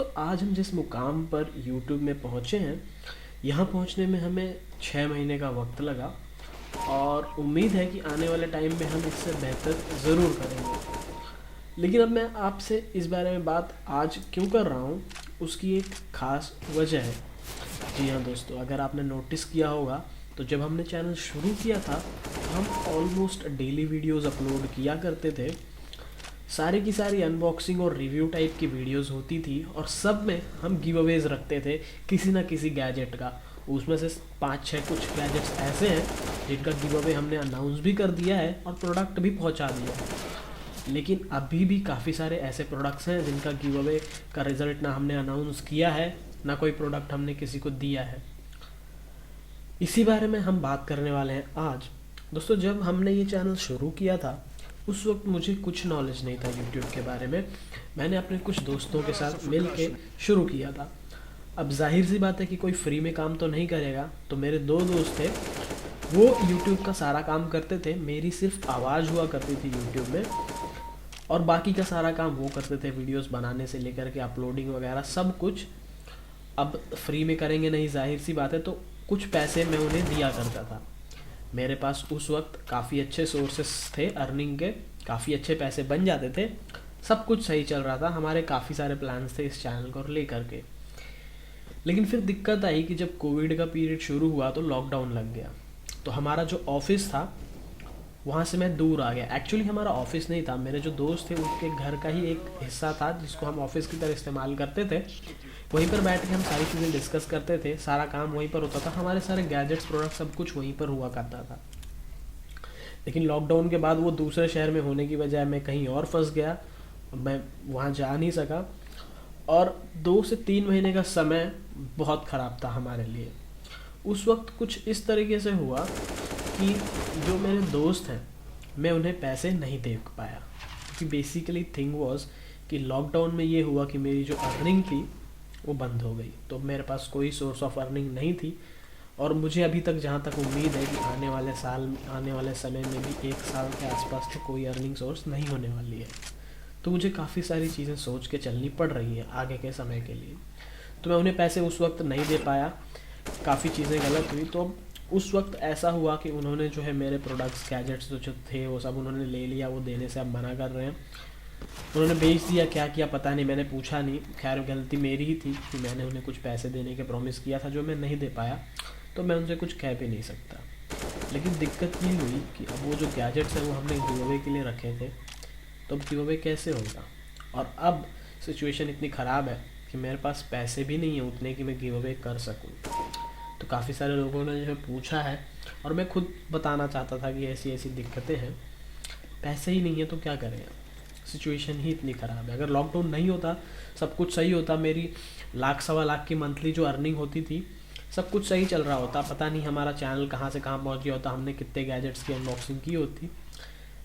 दोस्तों आज हम जिस मुकाम पर YouTube में पहुँचे हैं, यहाँ पहुँचने में हमें 6 महीने का वक्त लगा और उम्मीद है कि आने वाले टाइम में हम इससे बेहतर ज़रूर करेंगे। लेकिन अब मैं आपसे इस बारे में बात आज क्यों कर रहा हूँ, उसकी एक ख़ास वजह है। जी हाँ दोस्तों, अगर आपने नोटिस किया होगा तो जब हमने चैनल शुरू किया था तो हम ऑलमोस्ट डेली वीडियोस अपलोड किया करते थे। सारी की सारी अनबॉक्सिंग और रिव्यू टाइप की वीडियोस होती थी और सब में हम गिव अवेज रखते थे किसी ना किसी गैजेट का। उसमें से 5-6 कुछ गैजेट्स ऐसे हैं जिनका गिव अवे हमने अनाउंस भी कर दिया है और प्रोडक्ट भी पहुंचा दिया है। लेकिन अभी भी काफ़ी सारे ऐसे प्रोडक्ट्स हैं जिनका गिव अवे का रिज़ल्ट ना हमने अनाउंस किया है, ना कोई प्रोडक्ट हमने किसी को दिया है। इसी बारे में हम बात करने वाले हैं आज। दोस्तों जब हमने ये चैनल शुरू किया था उस वक्त मुझे कुछ नॉलेज नहीं था यूट्यूब के बारे में। मैंने अपने कुछ दोस्तों के साथ मिल के शुरू किया था। अब जाहिर सी बात है कि कोई फ्री में काम तो नहीं करेगा, तो मेरे 2 दोस्त थे, वो यूट्यूब का सारा काम करते थे। मेरी सिर्फ आवाज़ हुआ करती थी यूट्यूब में और बाकी का सारा काम वो करते थे, वीडियोस बनाने से लेकर के अपलोडिंग वगैरह सब कुछ। अब फ्री में करेंगे नहीं, जाहिर सी बात है, तो कुछ पैसे मैं उन्हें दिया करता था। मेरे पास उस वक्त काफ़ी अच्छे सोर्सेस थे अर्निंग के, काफ़ी अच्छे पैसे बन जाते थे, सब कुछ सही चल रहा था, हमारे काफ़ी सारे प्लान्स थे इस चैनल को लेकर के। लेकिन फिर दिक्कत आई कि जब कोविड का पीरियड शुरू हुआ तो लॉकडाउन लग गया। तो हमारा जो ऑफिस था वहाँ से मैं दूर आ गया। एक्चुअली हमारा ऑफिस नहीं था, मेरे जो दोस्त थे उनके घर का ही एक हिस्सा था जिसको हम ऑफिस की तरह इस्तेमाल करते थे। वहीं पर बैठ के हम सारी चीज़ें डिस्कस करते थे, सारा काम वहीं पर होता था, हमारे सारे गैजेट्स प्रोडक्ट सब कुछ वहीं पर हुआ करता था। लेकिन लॉकडाउन के बाद वो दूसरे शहर में होने की बजाय मैं कहीं और फंस गया, मैं वहाँ जा नहीं सका और 2 से 3 महीने का समय बहुत ख़राब था हमारे लिए। उस वक्त कुछ इस तरीके से हुआ कि जो मेरे दोस्त हैं मैं उन्हें पैसे नहीं दे पाया, क्योंकि बेसिकली थिंग वाज कि लॉकडाउन में ये हुआ कि मेरी जो अर्निंग थी वो बंद हो गई। तो मेरे पास कोई सोर्स ऑफ अर्निंग नहीं थी और मुझे अभी तक जहाँ तक उम्मीद है कि आने वाले समय में भी 1 साल के आसपास तो कोई अर्निंग सोर्स नहीं होने वाली है। तो मुझे काफ़ी सारी चीज़ें सोच के चलनी पड़ रही हैं आगे के समय के लिए। तो मैं उन्हें पैसे उस वक्त नहीं दे पाया, काफ़ी चीज़ें गलत हुई। तो उस वक्त ऐसा हुआ कि उन्होंने जो है मेरे प्रोडक्ट्स गैजेट्स जो थे वो सब उन्होंने ले लिया, वो देने से अब मना कर रहे हैं। उन्होंने बेच दिया, क्या किया पता नहीं, मैंने पूछा नहीं। खैर गलती मेरी ही थी कि मैंने उन्हें कुछ पैसे देने के प्रॉमिस किया था जो मैं नहीं दे पाया, तो मैं उनसे कुछ कह भी नहीं सकता। लेकिन दिक्कत ये हुई कि अब वो जो गैजेट्स हैं वो हमने गिव अवे के लिए रखे थे, तो अब गिव अवे कैसे होगा। और अब सिचुएशन इतनी ख़राब है कि मेरे पास पैसे भी नहीं है उतने कि मैं गिव अवे कर सकूँ। तो काफ़ी सारे लोगों ने जो है पूछा है और मैं खुद बताना चाहता था कि ऐसी ऐसी दिक्कतें हैं, पैसे ही नहीं है तो क्या करें। सिचुएशन ही इतनी ख़राब है। अगर लॉकडाउन नहीं होता, सब कुछ सही होता, मेरी 1-1.25 लाख की मंथली जो अर्निंग होती थी, सब कुछ सही चल रहा होता, पता नहीं हमारा चैनल कहाँ से कहाँ पहुँच गया होता, हमने कितने गैजेट्स की अनबॉक्सिंग की होती।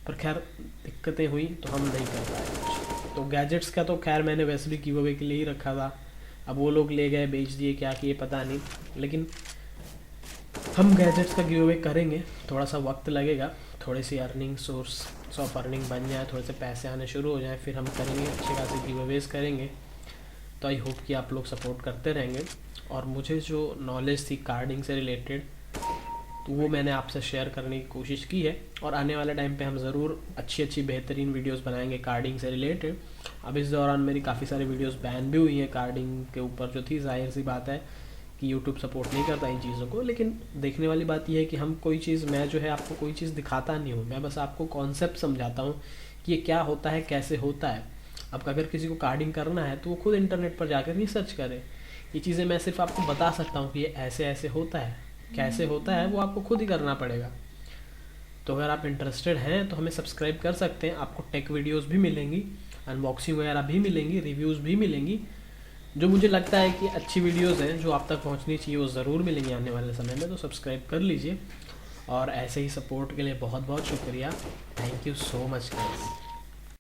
पर खैर दिक्कतें हुई तो हम नहीं कर पाए कुछ। तो गैजेट्स का तो खैर मैंने वैसे भी गिव अवे के लिए ही रखा था, अब वो लोग ले गए, बेच दिए, क्या किए पता नहीं। लेकिन हम गैजेट्स का गिव अवे करेंगे, थोड़ा सा वक्त लगेगा, थोड़ी सी अर्निंग सोर्स ऑफ अर्निंग बन जाए, थोड़े से पैसे आने शुरू हो जाए, फिर हम करेंगे, अच्छे खासे गिव अवेज करेंगे। तो आई होप कि आप लोग सपोर्ट करते रहेंगे। और मुझे जो नॉलेज थी कार्डिंग से रिलेटेड तो वो मैंने आपसे शेयर करने की कोशिश की है और आने वाले टाइम पे हम ज़रूर अच्छी बेहतरीन वीडियोस बनाएंगे कार्डिंग से रिलेटेड। अब इस दौरान मेरी काफ़ी सारी वीडियोस बैन भी हुई हैं कार्डिंग के ऊपर जो थी। जाहिर सी बात है कि यूट्यूब सपोर्ट नहीं करता इन चीज़ों को, लेकिन देखने वाली बात यह है कि हम कोई चीज़, मैं जो है आपको कोई चीज़ दिखाता नहीं हूँ, मैं बस आपको कॉन्सेप्ट समझाता हूँ कि ये क्या होता है, कैसे होता है। अब अगर किसी को कार्डिंग करना है तो वो खुद इंटरनेट पर जाकर रिसर्च करे। ये चीज़ें मैं सिर्फ आपको बता सकता हूँ कि ये ऐसे ऐसे होता है, कैसे होता है वो आपको खुद ही करना पड़ेगा। तो अगर आप इंटरेस्टेड हैं तो हमें सब्सक्राइब कर सकते हैं, आपको टेक वीडियोस भी मिलेंगी, अनबॉक्सिंग वगैरह भी मिलेंगी, रिव्यूज़ भी मिलेंगी। जो मुझे लगता है कि अच्छी वीडियोस हैं जो आप तक पहुंचनी चाहिए वो ज़रूर मिलेंगी आने वाले समय में। तो सब्सक्राइब कर लीजिए और ऐसे ही सपोर्ट के लिए बहुत बहुत शुक्रिया। Thank you so much guys.